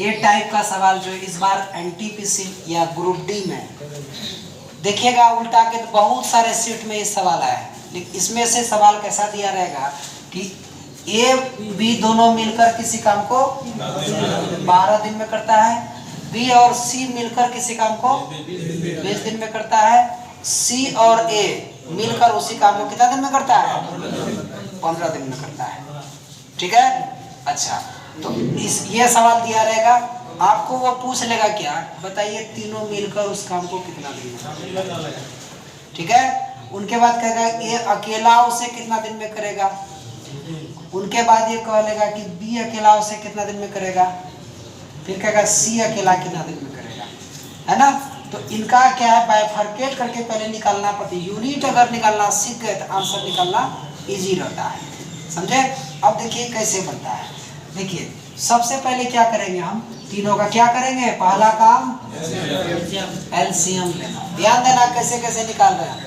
ये टाइप का सवाल जो इस बार एनटीपीसी या ग्रुप डी में देखिएगा उल्टा के, तो बहुत सारे सीट में ये सवाल आया है, लेकिन इसमें से सवाल कैसा दिया रहेगा कि ए बी दोनों मिलकर किसी काम को 12 दिन में करता है, बी और सी मिलकर किसी काम को 20 दिन में करता है, सी और ए मिलकर उसी काम को कितना दिन में करता है? 15 दिन में करता है। ठीक है, अच्छा, तो ये सवाल दिया रहेगा आपको, वो पूछ लेगा क्या, बताइए तीनों मिलकर उस काम को कितना दिन में। ठीक है, उनके बाद कहेगा ये अकेला उसे कितना दिन में करेगा, उनके बाद ये कह लेगा कि बी अकेला उसे कितना दिन में करेगा, फिर कहेगा सी अकेला कितना दिन में करेगा, है ना। तो इनका क्या है, बाइफरकेट करके पहले निकालना पड़ती है। यूनिट अगर निकालना सीख गए तो आंसर निकालना इजी रहता है, समझे। अब देखिए कैसे बनता है, देखिए सबसे पहले क्या करेंगे, हम तीनों का क्या करेंगे, पहला काम एलसीएम लेना। ध्यान देना कैसे कैसे निकाल रहे हैं,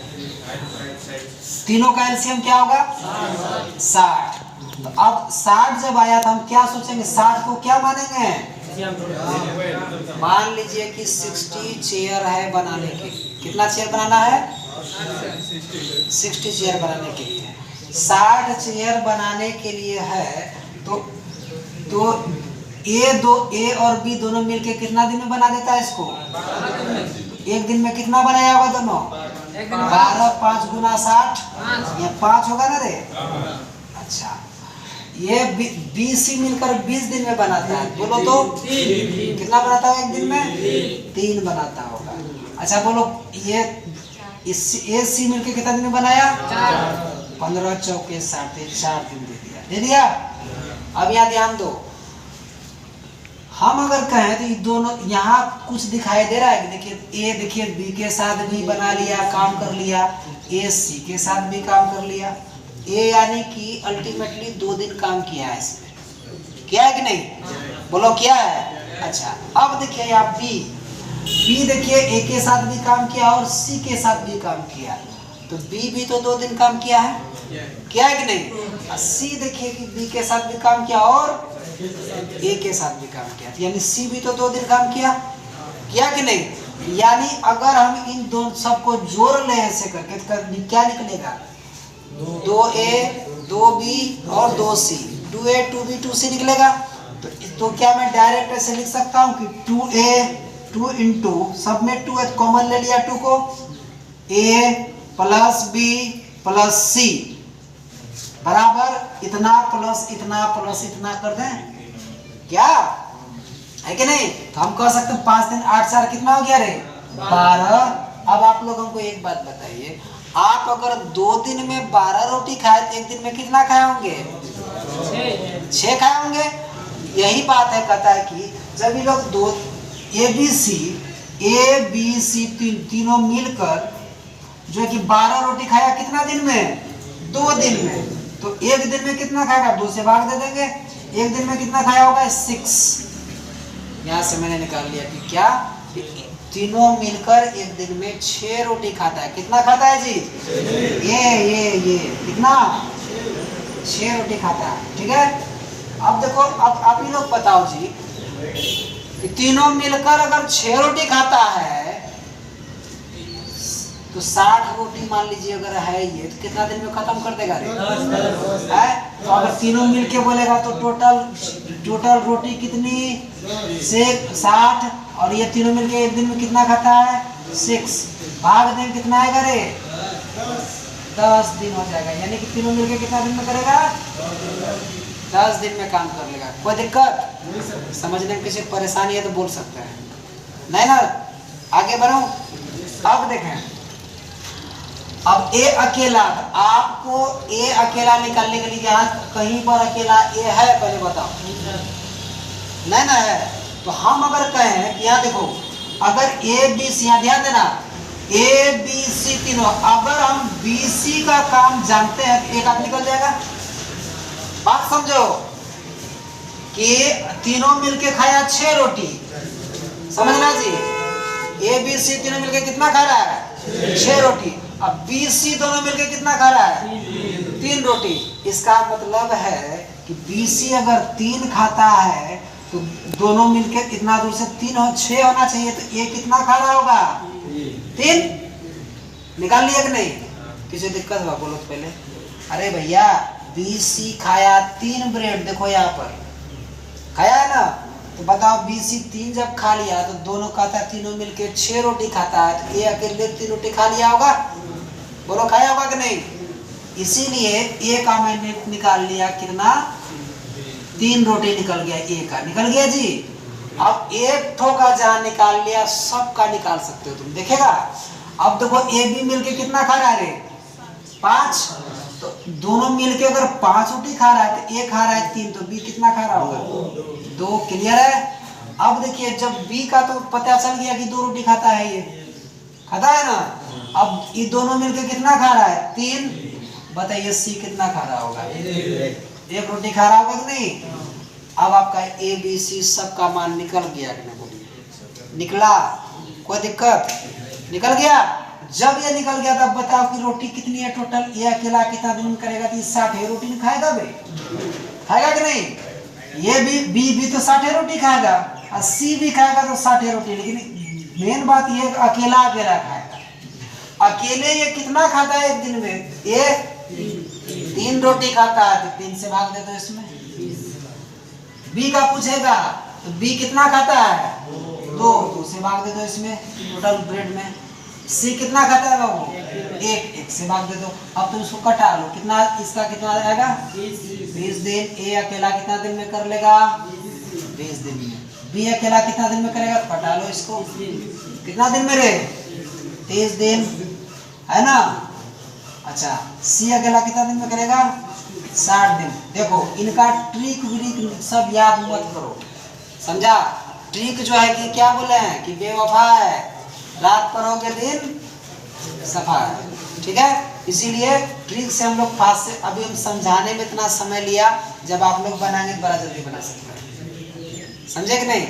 तीनों का एलसीएम क्या होगा 60। तो अब 60 जब आया तो हम क्या सोचेंगे, 60 को क्या मानेंगे, मान लीजिए कि 60 चेयर है बनाने के, कितना चेयर बनाना है, 60 चेयर बनाने के लिए, 60 चेयर बनाने के लिए है। तो ए और बी दोनों मिलके कितना दिन में बना देता है इसको, एक दिन में कितना बनाया होगा दोनों, 12, 5 गुना 60, ये 5 होगा ना रे। अच्छा, ये बी सी मिलकर 20 दिन में बनाता है, बोलो तो कितना बनाता है एक दिन में, 3 बनाता होगा। अच्छा बोलो ये ए सी मिलकर कितना दिन में बनाया, 15 चौके 60, 4 दिन दे दिया। अब यहाँ ध्यान दो, हम अगर कहें तो ये दोनों यहाँ कुछ दिखाई दे रहा है कि देखिए ए देखिए बी के साथ भी बना लिया, काम कर लिया, ए सी के साथ भी काम कर लिया, ए यानी कि अल्टीमेटली 2 दिन काम किया है इसमें, क्या है कि नहीं, बोलो क्या है। अच्छा अब देखिए आप बी देखिए ए के साथ भी काम किया और सी के साथ भी काम किया, तो बी भी तो 2 दिन काम किया है, क्या है कि नहीं। सी देखिए कि बी के साथ भी काम किया और ए के साथ भी काम किया, यानी सी भी तो 2 दिन काम किया कि नहीं। यानी अगर हम इन दोनों सबको जोड़ ले ऐसे करके तो क्या निकलेगा, 2a 2b और 2c, 2a 2b 2c निकलेगा। तो क्या मैं डायरेक्ट ऐसे लिख सकता हूँ कि 2a 2 इंटू सब में 2 कॉमन ले लिया, 2 को a plus b plus c बराबर इतना प्लस इतना प्लस इतना कर दें, क्या है कि नहीं। तो हम कह सकते हैं 5 दिन 8 4 कितना हो गया रे, 12। अब आप लोग हमको एक बात बताइए, आप अगर 2 दिन में 12 रोटी खाए तो एक दिन में कितना खाए होंगे, 6 खाए होंगे। यही बात है, कहता है कि जब ये लोग 2 ए बी सी तीनों मिलकर जो है कि 12 रोटी खाया कितना दिन में, 2 दिन में, तो एक दिन में कितना खाएगा, 2 से भाग दे देंगे, एक दिन में कितना खाया होगा 6। यहाँ से मैंने निकाल लिया कि क्या तीनों मिलकर एक दिन में 6 रोटी खाता है, कितना खाता है जी, ये कितना 6 रोटी खाता है। ठीक है, अब देखो अब आप ही लोग बताओ जी कि तीनों मिलकर अगर 6 रोटी खाता है तो 60 रोटी मान लीजिए अगर है ये, तो कितना दिन में खत्म कर देगा रे, है। तो अगर तीनों मिलके बोलेगा तो टोटल रोटी कितनी 60, और ये तीनों मिलके एक दिन में कितना खाता है 6, भाग दें कितना आएगा रे, 10 दिन हो जाएगा। यानी कि तीनों मिलके कितना दिन में करेगा, 10 दिन में काम कर लेगा। कोई दिक्कत समझने में किसी परेशानी है तो बोल सकते हैं, नहीं ना। आगे बढ़ो, अब देखें, अब ए अकेला, आपको ए अकेला निकालने के लिए यहाँ कहीं पर अकेला ए है, पहले बताओ, नहीं ना है। तो हम अगर कहें कि यहाँ देखो, अगर ए बी सी, यहाँ ध्यान देना, ए बी सी तीनों, अगर हम बी सी का काम जानते हैं तो एक आदमी निकल जाएगा। बात समझो कि तीनों मिलके खाया 6 रोटी, समझना जी, ए बी सी तीनों मिलके कितना खा रहा है 6 रोटी। अब बी सी दोनों मिलके कितना खा रहा है 3 रोटी। इसका मतलब है कि बी सी अगर 3 खाता है तो दोनों मिलके कितना दूर से 3 और 6 होना चाहिए, तो ये कितना खा रहा होगा 3। निकाल लिया कि नहीं? किसी दिक्कत हुआ बोलो तो पहले। अरे भैया BC खाया 3 ब्रेड, देखो यहाँ पर खाया है ना, तो बताओ BC 3 जब खा लिया तो दोनों खाता है, तीनों मिलके 6 रोटी खाता है, तो ये अकेले 3 रोटी खा लिया होगा, बोलो खाया होगा कि नहीं? इसीलिए ए का मैंने निकाल लिया कितना, 3 रोटी निकल गया, ए का निकल गया जी। अब एक ठो का जहां निकाल लिया सबका निकाल सकते हो तुम, देखेगा। अब देखो ए बी मिलके कितना खा रहा है रे, 5, तो दोनों मिलके अगर 5 रोटी खा रहा है तो ए खा रहा है 3, तो बी कितना खा रहा होगा 2। क्लियर है? अब देखिए जब बी का तो पता चल गया कि 2 रोटी खाता है, ये खाता है ना। अब ये दोनों मिलके कितना खा रहा है 3, बताइए सी कितना खा रहा होगा, 1 रोटी खा रहा होगा कि नहीं? अब आपका ए बी सी सबका मान निकल गया कि नहीं, बोलिए निकला, कोई दिक्कत? निकल गया। जब ये निकल गया तब बताओ कि रोटी कितनी है टोटल, ये अकेला कितना दिन करेगा, तो 60 रोटी नहीं खाएगा बे, खाएगा कि नहीं? ये भी तो 60 रोटी खाएगा, और सी भी खाएगा तो 60 रोटी, लेकिन मेन बात ये अकेला खाएगा। अकेले ये कितना खाता है एक दिन में, ये 3 रोटी खाता है, तो 3 से भाग दे दो इसमें। बी का पूछेगा तो बी कितना खाता है 2 से भाग दे दो इसमें टोटल ब्रेड में। सी कितना खाता है बाबू 1 से भाग दे दो। अब तुम इसको कटा लो, कितना इसका कितना आएगा 20 दिन। ए अकेला कितना दिन में कर लेगा 20 दिन में। बी अकेला कितना दिन में करेगा, कटा लो इसको, कितना दिन में रे 30 दिन, है ना। अच्छा सी अकेला कितना दिन में करेगा 60 दिन। देखो इनका ट्रिक व्रिक सब याद मत करो, समझा। ट्रिक जो है कि क्या बोले हैं कि बेवफा है, रात पढ़ोगे दिन सफा है, ठीक है। इसीलिए ट्रिक से हम लोग पास से, अभी हम समझाने में इतना समय लिया, जब आप लोग बनाएंगे तो बड़ा जल्दी बना सकते हैं, समझे कि नहीं?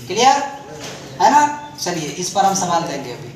क्लियर है ना। चलिए इस पर हम सवाल देंगे अभी।